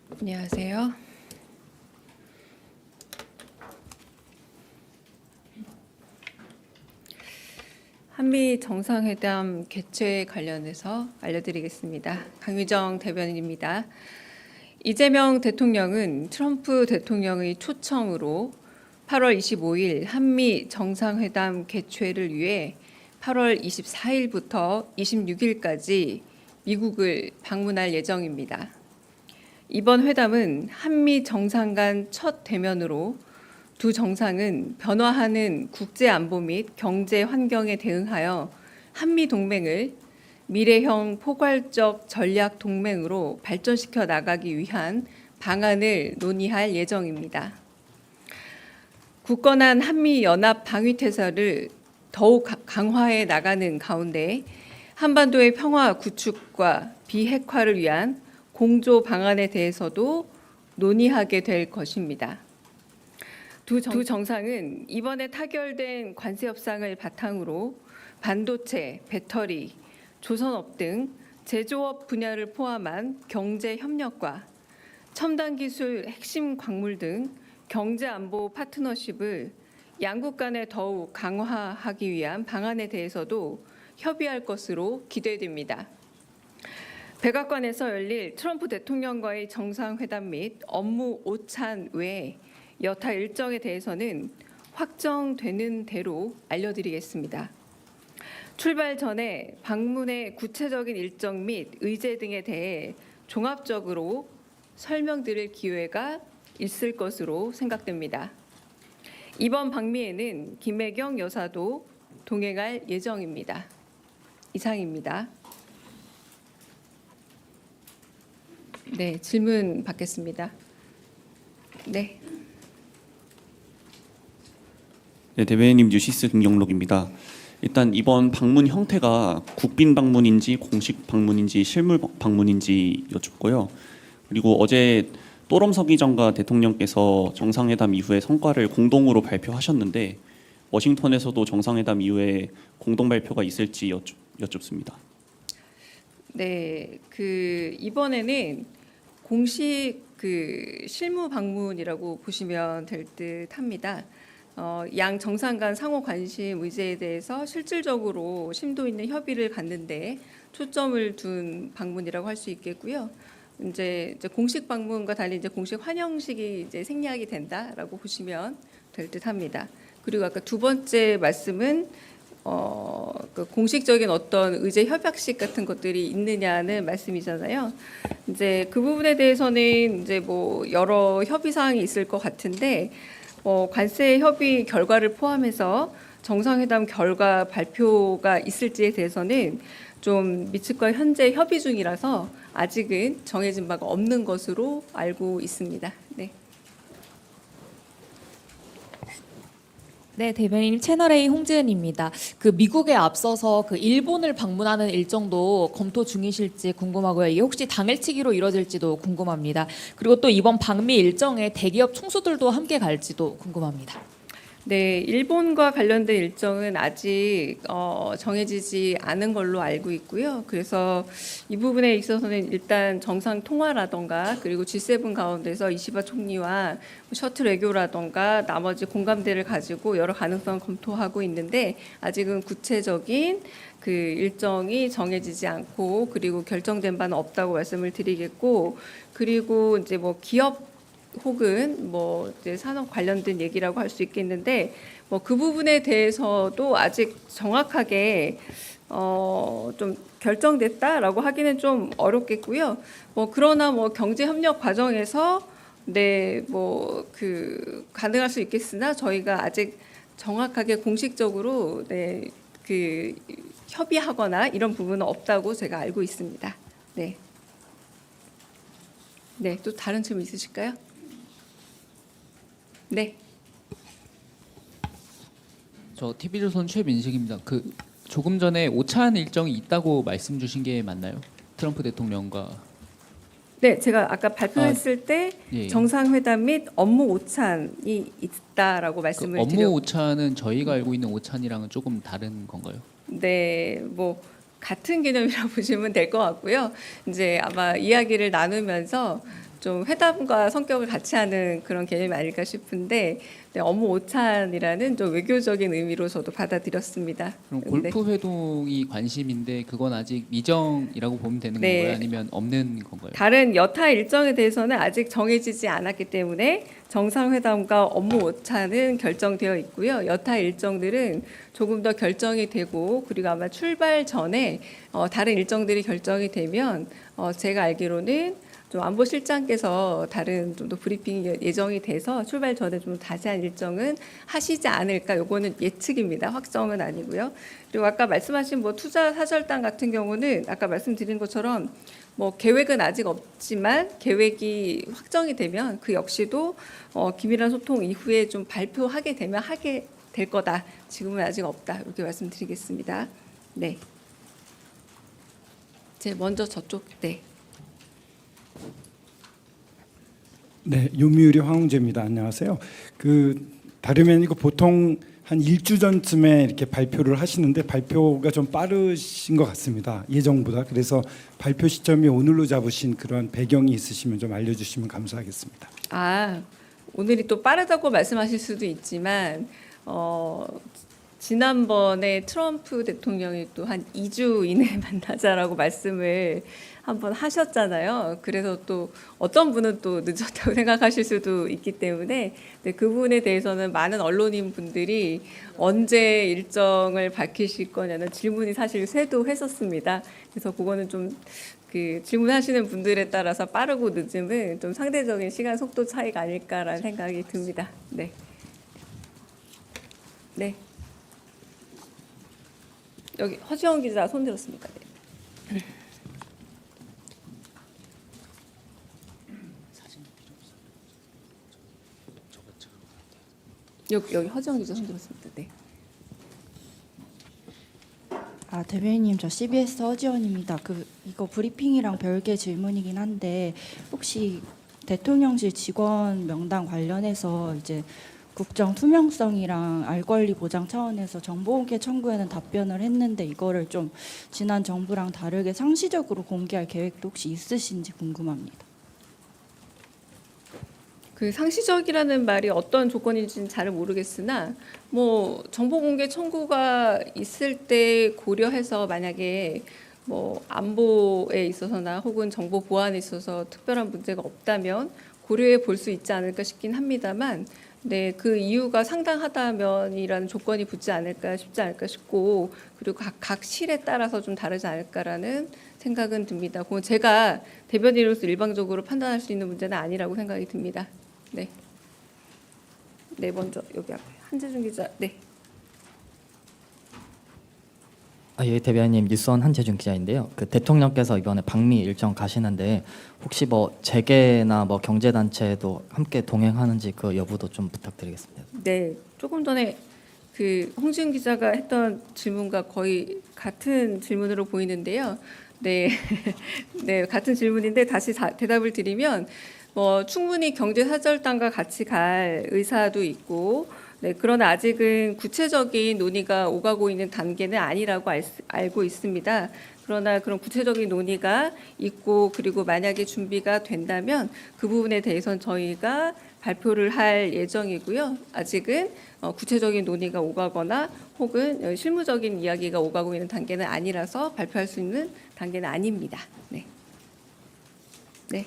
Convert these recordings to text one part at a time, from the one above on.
안녕하세요. 한미 정상회담 개최 관련해서 알려드리겠습니다. 강유정 대변인입니다. 이재명 대통령은 트럼프 대통령의 초청으로 8월 25일 한미 정상회담 개최를 위해 8월 24일부터 26일까지 미국을 방문할 예정입니다. 이번 회담은 한미 정상 간 첫 대면으로 두 정상은 변화하는 국제 안보 및 경제 환경에 대응하여 한미 동맹을 미래형 포괄적 전략 동맹으로 발전시켜 나가기 위한 방안을 논의할 예정입니다. 굳건한 한미 연합 방위 태세를 더욱 강화해 나가는 가운데 한반도의 평화 구축과 비핵화를 위한 공조 방안에 대해서도 논의하게 될 것입니다. 두 정상은 이번에 타결된 관세 협상을 바탕으로 반도체, 배터리, 조선업 등 제조업 분야를 포함한 경제 협력과 첨단 기술, 핵심 광물 등 경제 안보 파트너십을 양국 간에 더욱 강화하기 위한 방안에 대해서도 협의할 것으로 기대됩니다. 백악관에서 열릴 트럼프 대통령과의 정상회담 및 업무 오찬 외에 여타 일정에 대해서는 확정되는 대로 알려드리겠습니다. 출발 전에 방문의 구체적인 일정 및 의제 등에 대해 종합적으로 설명드릴 기회가 있을 것으로 생각됩니다. 이번 방미에는 김혜경 여사도 동행할 예정입니다. 이상입니다. 네, 질문 받겠습니다. 네. 네, 대변인님 뉴시스 김영록입니다. 일단 이번 방문 형태가 국빈 방문인지 공식 방문인지 실물 방문인지 여쭙고요. 그리고 어제 또럼 서기장과 대통령께서 정상회담 이후의 성과를 공동으로 발표하셨는데 워싱턴에서도 정상회담 이후에 공동 발표가 있을지 여쭙습니다. 네, 이번에는 공식 실무 방문이라고 보시면 될 듯합니다. 양 정상 간 상호 관심 의제에 대해서 실질적으로 심도 있는 협의를 갖는데 초점을 둔 방문이라고 할 수 있겠고요. 이제 공식 방문과 달리 이제 공식 환영식이 이제 생략이 된다라고 보시면 될 듯합니다. 그리고 아까 두 번째 말씀은 공식적인 어떤 의제 협약식 같은 것들이 있느냐는 말씀이잖아요. 이제 그 부분에 대해서는 이제 뭐 여러 협의 사항이 있을 것 같은데 관세 협의 결과를 포함해서 정상회담 결과 발표가 있을지에 대해서는 좀 미측과 현재 협의 중이라서 아직은 정해진 바가 없는 것으로 알고 있습니다. 네. 네, 대변인님 채널A 홍지은입니다. 미국에 앞서서 일본을 방문하는 일정도 검토 중이실지 궁금하고요. 이게 혹시 당일치기로 이뤄질지도 궁금합니다. 그리고 또 이번 방미 일정에 대기업 총수들도 함께 갈지도 궁금합니다. 네, 일본과 관련된 일정은 아직 정해지지 않은 걸로 알고 있고요. 그래서 이 부분에 있어서는 일단 정상 통화라던가 그리고 G7 가운데서 이시바 총리와 셔틀 외교라던가 나머지 공감대를 가지고 여러 가능성을 검토하고 있는데 아직은 구체적인 일정이 정해지지 않고 그리고 결정된 바는 없다고 말씀을 드리겠고, 그리고 이제 뭐 기업 혹은 뭐 이제 산업 관련된 얘기라고 할 수 있겠는데 뭐 그 부분에 대해서도 아직 정확하게 좀 결정됐다라고 하기는 좀 어렵겠고요. 뭐 그러나 뭐 경제 협력 과정에서 네 뭐 가능할 수 있겠으나 저희가 아직 정확하게 공식적으로 네 협의하거나 이런 부분은 없다고 제가 알고 있습니다. 네. 네, 또 다른 질문 있으실까요? 네. 저 TV조선 최민식입니다. 조금 전에 오찬 일정이 있다고 말씀 주신 게 맞나요? 트럼프 대통령과. 네, 제가 아까 발표했을 때 예. 정상회담 및 업무 오찬이 있다라고 말씀을 업무 드렸고, 오찬은 저희가 알고 있는 오찬이랑은 조금 다른 건가요? 네, 뭐 같은 개념이라고 보시면 될 것 같고요. 이제 아마 이야기를 나누면서 좀 회담과 성격을 같이 하는 그런 개념이 아닐까 싶은데 네, 업무 오찬이라는 좀 외교적인 의미로 저도 받아들였습니다. 그럼 네. 골프 회동이 관심인데 그건 아직 미정이라고 보면 되는 네. 건가요? 아니면 없는 건가요? 다른 여타 일정에 대해서는 아직 정해지지 않았기 때문에 정상회담과 업무 오차는 결정되어 있고요. 여타 일정들은 조금 더 결정이 되고 그리고 아마 출발 전에 다른 일정들이 결정이 되면 제가 알기로는 좀 안보실장께서 다른 좀 더 브리핑이 예정이 돼서 출발 전에 좀 자세한 일정은 하시지 않을까. 요거는 예측입니다. 확정은 아니고요. 그리고 아까 말씀하신 뭐 투자 사절단 같은 경우는 아까 말씀드린 것처럼 뭐 계획은 아직 없지만 계획이 확정이 되면 그 역시도 긴밀한 소통 이후에 좀 발표하게 되면 하게 될 거다. 지금은 아직 없다. 이렇게 말씀드리겠습니다. 네. 제 먼저 저쪽 네. 네, 요미우리 황홍재입니다. 안녕하세요. 다름이 아니고 보통 한 일주 전쯤에 이렇게 발표를 하시는데 발표가 좀 빠르신 것 같습니다. 예정보다. 그래서 발표 시점이 오늘로 잡으신 그런 배경이 있으시면 좀 알려주시면 감사하겠습니다. 오늘이 또 빠르다고 말씀하실 수도 있지만 지난번에 트럼프 대통령이 또 한 2주 이내에 만나자라고 말씀을 한번 하셨잖아요. 그래서 또 어떤 분은 또 늦었다고 생각하실 수도 있기 때문에 그 부분에 대해서는 많은 언론인 분들이 언제 일정을 밝히실 거냐는 질문이 사실 쇄도했었습니다. 그래서 그거는 좀 그 질문하시는 분들에 따라서 빠르고 늦음은 좀 상대적인 시간 속도 차이가 아닐까라는 생각이 듭니다. 네. 네. 여기 허지영 기자 손 들었습니까? 네. 여기 허지영 기자 손 들었습니다. 네. 대변인님, 저 CBS 허지원입니다. 이거 브리핑이랑 별개 질문이긴 한데 혹시 대통령실 직원 명단 관련해서 이제 국정 투명성이랑 알 권리 보장 차원에서 정보공개 청구에는 답변을 했는데 이거를 좀 지난 정부랑 다르게 상시적으로 공개할 계획도 혹시 있으신지 궁금합니다. 그 상시적이라는 말이 어떤 조건인지는 잘 모르겠으나 뭐 정보 공개 청구가 있을 때 고려해서 만약에 뭐 안보에 있어서나 혹은 정보 보안에 있어서 특별한 문제가 없다면 고려해 볼 수 있지 않을까 싶긴 합니다만 네, 그 이유가 상당하다면이라는 조건이 붙지 않을까 싶지 않을까 싶고 그리고 각 실에 따라서 좀 다르지 않을까라는 생각은 듭니다. 그건 제가 대변인으로서 일방적으로 판단할 수 있는 문제는 아니라고 생각이 듭니다. 네. 네, 먼저 여기 앞에 한재준 기자. 네. 예, 대변인님 뉴스원 한재준 기자인데요. 대통령께서 이번에 방미 일정 가시는데 혹시 뭐 재계나 뭐 경제단체도 함께 동행하는지 그 여부도 좀 부탁드리겠습니다. 네, 조금 전에 그 홍지은 기자가 했던 질문과 거의 같은 질문으로 보이는데요. 네, 네, 같은 질문인데 다시 대답을 드리면 뭐 충분히 경제사절단과 같이 갈 의사도 있고. 네, 그러나 아직은 구체적인 논의가 오가고 있는 단계는 아니라고 알고 있습니다. 그러나 그런 구체적인 논의가 있고 그리고 만약에 준비가 된다면 그 부분에 대해서는 저희가 발표를 할 예정이고요. 아직은 구체적인 논의가 오가거나 혹은 실무적인 이야기가 오가고 있는 단계는 아니라서 발표할 수 있는 단계는 아닙니다. 네. 네.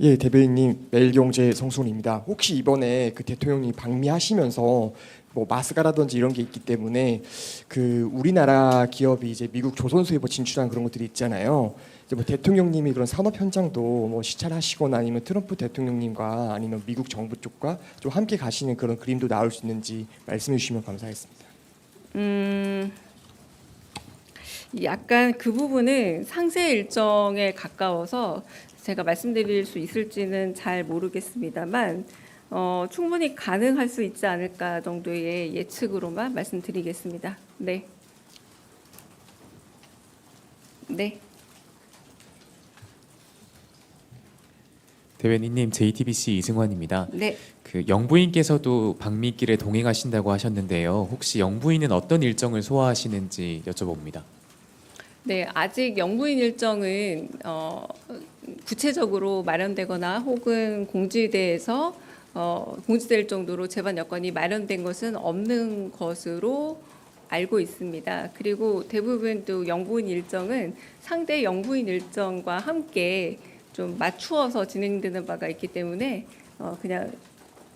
예, 대변인님, 매일경제 성순입니다. 혹시 이번에 그 대통령이 방미하시면서 뭐 마스가라든지 이런 게 있기 때문에 그 우리나라 기업이 이제 미국 조선소에 뭐 진출한 그런 것들이 있잖아요. 이제 뭐 대통령님이 그런 산업 현장도 뭐 시찰하시거나 아니면 트럼프 대통령님과 아니면 미국 정부 쪽과 좀 함께 가시는 그런 그림도 나올 수 있는지 말씀해 주시면 감사하겠습니다. 약간 그 부분은 상세 일정에 가까워서 제가 말씀드릴 수 있을지는 잘 모르겠습니다만 충분히 가능할 수 있지 않을까 정도의 예측으로만 말씀드리겠습니다. 네. 네. 대변인님, JTBC 이승환입니다. 네. 그 영부인께서도 방미길에 동행하신다고 하셨는데요. 혹시 영부인은 어떤 일정을 소화하시는지 여쭤봅니다. 네, 아직 영부인 일정은 구체적으로 마련되거나 혹은 공지될 정도로 재반 여건이 마련된 것은 없는 것으로 알고 있습니다. 그리고 대부분 또 영부인 일정은 상대 영부인 일정과 함께 좀 맞추어서 진행되는 바가 있기 때문에 그냥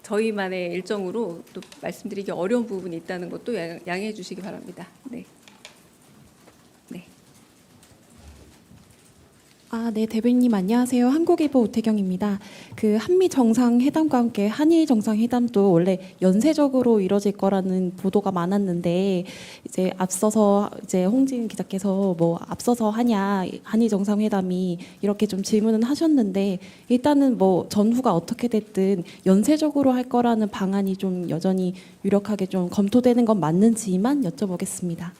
저희만의 일정으로 또 말씀드리기 어려운 부분이 있다는 것도 양해해 주시기 바랍니다. 네. 네. 네, 대변인님 안녕하세요. 한국일보 우태경입니다. 그 한미 정상회담과 함께 한일 정상회담도 원래 연쇄적으로 이뤄질 거라는 보도가 많았는데 이제 앞서서 이제 홍진 기자께서 뭐 앞서서 하냐 한일 정상회담이 이렇게 좀 질문은 하셨는데 일단은 뭐 전후가 어떻게 됐든 연쇄적으로 할 거라는 방안이 좀 여전히 유력하게 좀 검토되는 건 맞는지만 여쭤보겠습니다.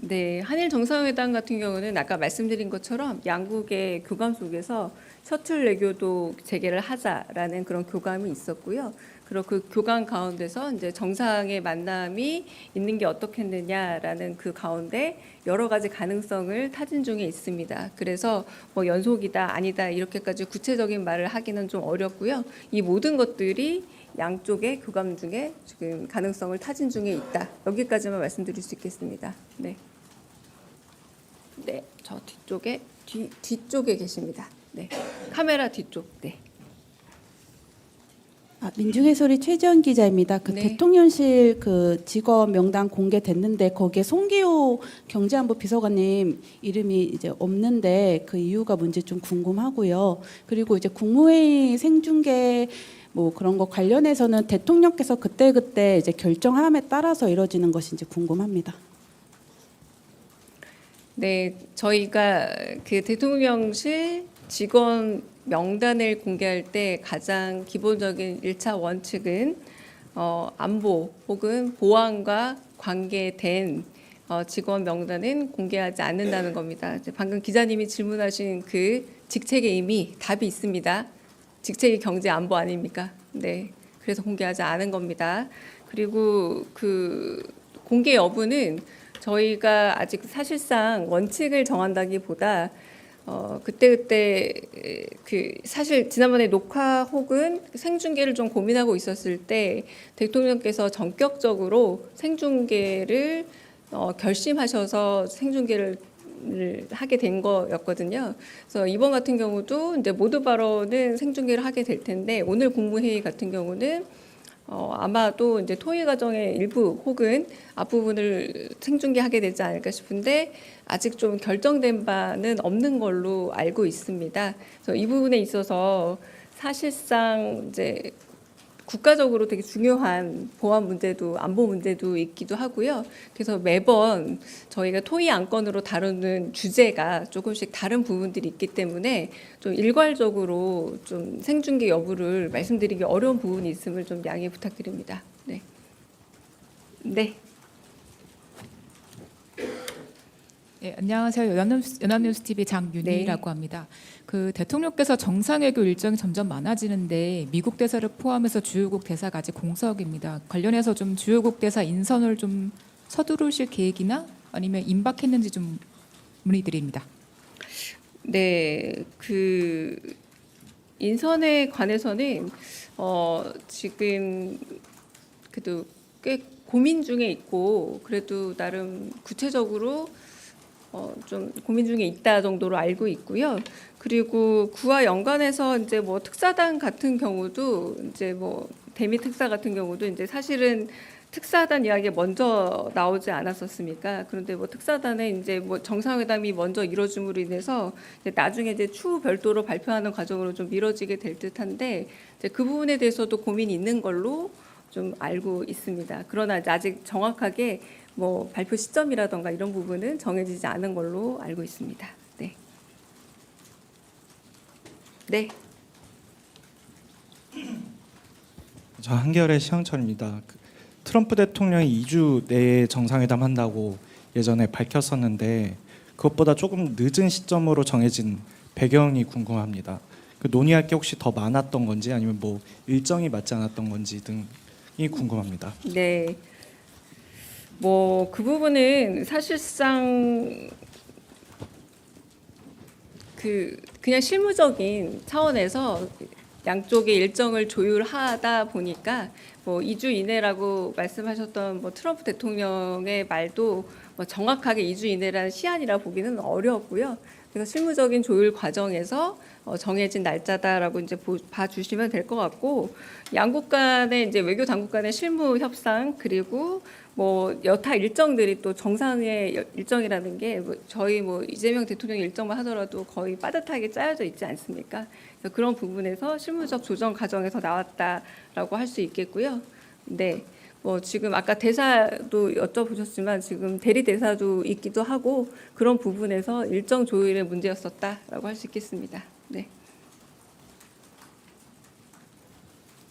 네, 한일 정상회담 같은 경우는 아까 말씀드린 것처럼 양국의 교감 속에서 셔틀 외교도 재개를 하자라는 그런 교감이 있었고요. 그리고 그 교감 가운데서 이제 정상의 만남이 있는 게 어떻겠느냐라는 그 가운데 여러 가지 가능성을 타진 중에 있습니다. 그래서 뭐 연속이다 아니다 이렇게까지 구체적인 말을 하기는 좀 어렵고요. 이 모든 것들이 양쪽의 교감 중에 지금 가능성을 타진 중에 있다. 여기까지만 말씀드릴 수 있겠습니다. 네. 네, 저 뒤쪽에 계십니다. 네, 카메라 뒤쪽. 네. 민중의 소리 최지연 기자입니다. 그 네. 대통령실 그 직원 명단 공개됐는데 거기에 송기호 경제안보 비서관님 이름이 이제 없는데 그 이유가 뭔지 좀 궁금하고요. 그리고 이제 국무회의 생중계 뭐 그런 거 관련해서는 대통령께서 그때 이제 결정함에 따라서 이루어지는 것인지 궁금합니다. 네, 저희가 그 대통령실 직원 명단을 공개할 때 가장 기본적인 1차 원칙은 안보 혹은 보안과 관계된 직원 명단은 공개하지 않는다는 겁니다. 이제 방금 기자님이 질문하신 그 직책에 이미 답이 있습니다. 직책이 경제 안보 아닙니까? 네, 그래서 공개하지 않은 겁니다. 그리고 그 공개 여부는 저희가 아직 사실상 원칙을 정한다기보다 그때 그 사실 지난번에 녹화 혹은 생중계를 좀 고민하고 있었을 때 대통령께서 전격적으로 생중계를 결심하셔서 생중계를 하게 된 거였거든요. 그래서 이번 같은 경우도 이제 모두 발언은 생중계를 하게 될 텐데 오늘 국무회의 같은 경우는 아마도 이제 토의 과정의 일부 혹은 앞부분을 생중계하게 되지 않을까 싶은데 아직 좀 결정된 바는 없는 걸로 알고 있습니다. 그래서 이 부분에 있어서 사실상 이제 국가적으로 되게 중요한 보안 문제도 안보 문제도 있기도 하고요. 그래서 매번 저희가 토의 안건으로 다루는 주제가 조금씩 다른 부분들이 있기 때문에 좀 일괄적으로 좀 생중계 여부를 말씀드리기 어려운 부분이 있음을 좀 양해 부탁드립니다. 네. 네. 네, 안녕하세요. 연합뉴스 TV 장윤희라고 합니다. 그 대통령께서 정상외교 일정이 점점 많아지는데 미국 대사를 포함해서 주요국 대사가 아직 공석입니다. 관련해서 좀 주요국 대사 인선을 좀 서두르실 계획이나 아니면 임박했는지 좀 문의드립니다. 네, 그 인선에 관해서는 지금 그래도 꽤 고민 중에 있고 그래도 나름 구체적으로 좀 고민 중에 있다 정도로 알고 있고요. 그리고 그와 연관해서 이제 뭐 특사단 같은 경우도 이제 뭐 대미 특사 같은 경우도 이제 사실은 특사단 이야기가 먼저 나오지 않았었습니까? 그런데 뭐 특사단에 이제 뭐 정상회담이 먼저 이뤄짐으로 인해서 이제 나중에 이제 추후 별도로 발표하는 과정으로 좀 미뤄지게 될 듯한데 이제 그 부분에 대해서도 고민이 있는 걸로 좀 알고 있습니다. 그러나 아직 정확하게 뭐 발표 시점이라던가 이런 부분은 정해지지 않은 걸로 알고 있습니다. 네. 네. 저 한겨레 시황철입니다. 트럼프 대통령이 2주 내에 정상회담 한다고 예전에 밝혔었는데 그것보다 조금 늦은 시점으로 정해진 배경이 궁금합니다. 그 논의할 게 혹시 더 많았던 건지 아니면 뭐 일정이 맞지 않았던 건지 등이 궁금합니다. 네. 뭐 그 부분은 사실상 그냥 실무적인 차원에서 양쪽의 일정을 조율하다 보니까 뭐 2주 이내라고 말씀하셨던 뭐 트럼프 대통령의 말도 뭐 정확하게 2주 이내라는 시한이라 보기는 어렵고요. 그래서 실무적인 조율 과정에서 정해진 날짜다라고 이제 봐주시면 될 것 같고, 양국 간의 이제 외교 당국 간의 실무 협상 그리고 뭐 여타 일정들이 또 정상의 일정이라는 게 뭐 저희 뭐 이재명 대통령 일정만 하더라도 거의 빠듯하게 짜여져 있지 않습니까? 그래서 그런 부분에서 실무적 조정 과정에서 나왔다라고 할 수 있겠고요. 네. 뭐 지금 아까 대사도 여쭤보셨지만 지금 대리 대사도 있기도 하고 그런 부분에서 일정 조율의 문제였었다라고 할 수 있겠습니다. 네.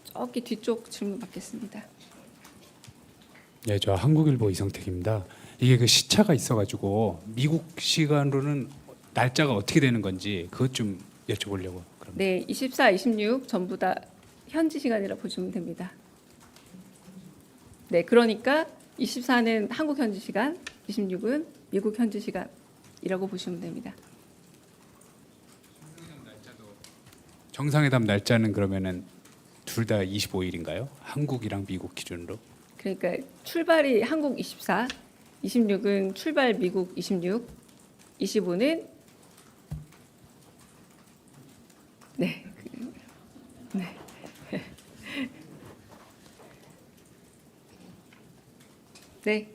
저기 뒤쪽 질문 받겠습니다. 네, 저 한국일보 이성택입니다. 이게 그 시차가 있어가지고 미국 시간으로는 날짜가 어떻게 되는 건지 그것 좀 여쭤보려고. 그럽니다. 네, 24, 26 전부 다 현지 시간이라 보시면 됩니다. 네, 그러니까 24는 한국 현지 시간, 26은 미국 현지 시간이라고 보시면 됩니다. 정상회담 날짜는 그러면은 둘 다 25일인가요? 한국이랑 미국 기준으로? 그러니까 출발이 한국 24, 26은 출발 미국 26, 25는 네. 네. 네.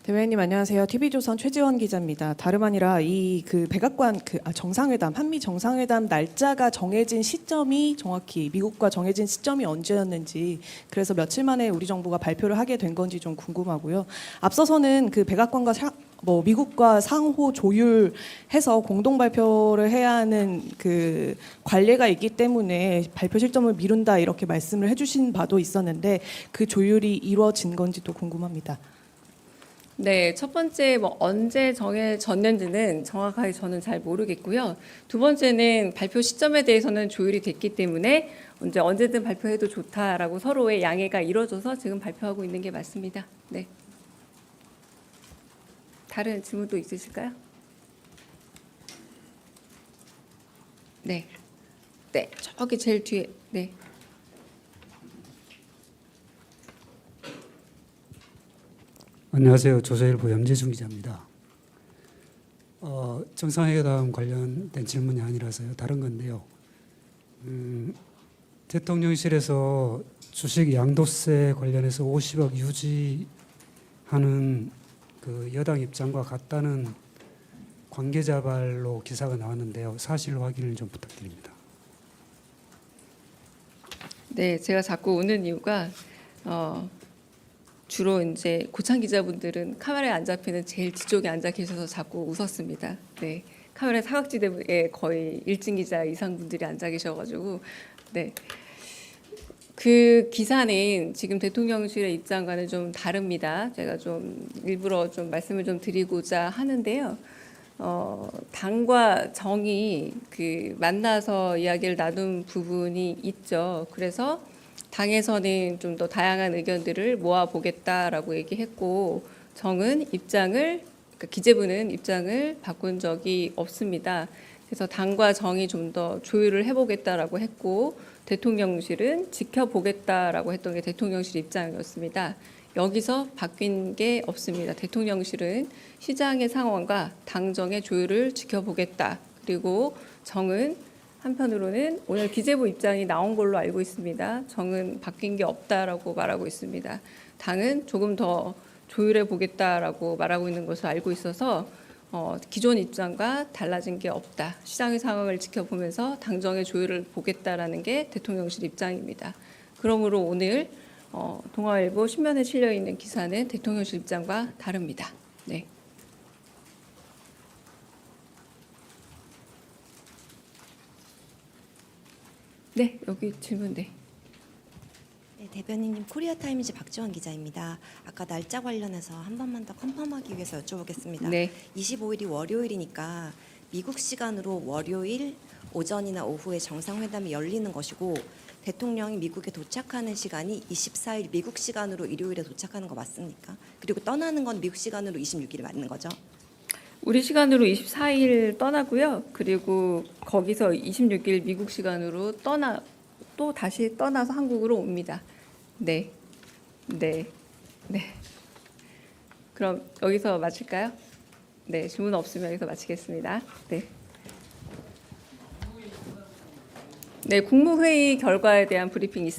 대변인님 안녕하세요. TV조선 최지원 기자입니다. 다름 아니라 이 그 백악관 정상회담 한미 정상회담 날짜가 정해진 시점이 정확히 미국과 정해진 시점이 언제였는지, 그래서 며칠 만에 우리 정부가 발표를 하게 된 건지 좀 궁금하고요. 앞서서는 그 백악관과 미국과 상호 조율해서 공동 발표를 해야 하는 그 관례가 있기 때문에 발표 시점을 미룬다 이렇게 말씀을 해주신 바도 있었는데 그 조율이 이루어진 건지도 궁금합니다. 네, 첫 번째 뭐 언제 정해졌는지는 정확하게 저는 잘 모르겠고요. 두 번째는 발표 시점에 대해서는 조율이 됐기 때문에 언제든 발표해도 좋다라고 서로의 양해가 이루어져서 지금 발표하고 있는 게 맞습니다. 네. 다른 질문도 있으실까요? 네. 네, 저기 제일 뒤에. 네. 안녕하세요. 조선일보 염재중 기자입니다. 정상회담 관련된 질문이 아니라서요. 다른 건데요. 대통령실에서 주식 양도세 관련해서 50억 유지하는 그 여당 입장과 같다는 관계자발로 기사가 나왔는데요. 사실 확인을 좀 부탁드립니다. 네, 제가 자꾸 웃는 이유가 주로 이제 고창 기자분들은 카메라에 안 잡히는 제일 뒤쪽에 앉아 계셔서 자꾸 웃었습니다. 네, 카메라 사각지대에 거의 일진 기자 이상 분들이 앉아 계셔가지고 네. 그 기사는 지금 대통령실의 입장과는 좀 다릅니다. 제가 좀 일부러 좀 말씀을 좀 드리고자 하는데요. 당과 정이 그 만나서 이야기를 나눈 부분이 있죠. 그래서 당에서는 좀 더 다양한 의견들을 모아보겠다라고 얘기했고, 정은 입장을, 그러니까 기재부는 입장을 바꾼 적이 없습니다. 그래서 당과 정이 좀 더 조율을 해보겠다라고 했고, 대통령실은 지켜보겠다라고 했던 게 대통령실 입장이었습니다. 여기서 바뀐 게 없습니다. 대통령실은 시장의 상황과 당정의 조율을 지켜보겠다. 그리고 정은 한편으로는 오늘 기재부 입장이 나온 걸로 알고 있습니다. 정은 바뀐 게 없다라고 말하고 있습니다. 당은 조금 더 조율해 보겠다라고 말하고 있는 것을 알고 있어서 기존 입장과 달라진 게 없다. 시장의 상황을 지켜보면서 당정의 조율을 보겠다라는 게 대통령실 입장입니다. 그러므로 오늘 동아일보 신면에 실려 있는 기사는 대통령실 입장과 다릅니다. 네. 네, 여기 질문. 네. 네, 대변인님 코리아타임즈 박지원 기자입니다. 아까 날짜 관련해서 한 번만 더 컨펌하기 위해서 여쭤보겠습니다. 네. 25일이 월요일이니까 미국 시간으로 월요일 오전이나 오후에 정상회담이 열리는 것이고 대통령이 미국에 도착하는 시간이 24일 미국 시간으로 일요일에 도착하는 거 맞습니까? 그리고 떠나는 건 미국 시간으로 26일에 맞는 거죠? 우리 시간으로 24일 떠나고요. 그리고 거기서 26일 미국 시간으로 또 다시 떠나서 한국으로 옵니다. 네. 네. 네. 그럼 여기서 마칠까요? 네, 질문 없으면 여기서 마치겠습니다. 네. 네, 국무회의 결과에 대한 브리핑 있습니다.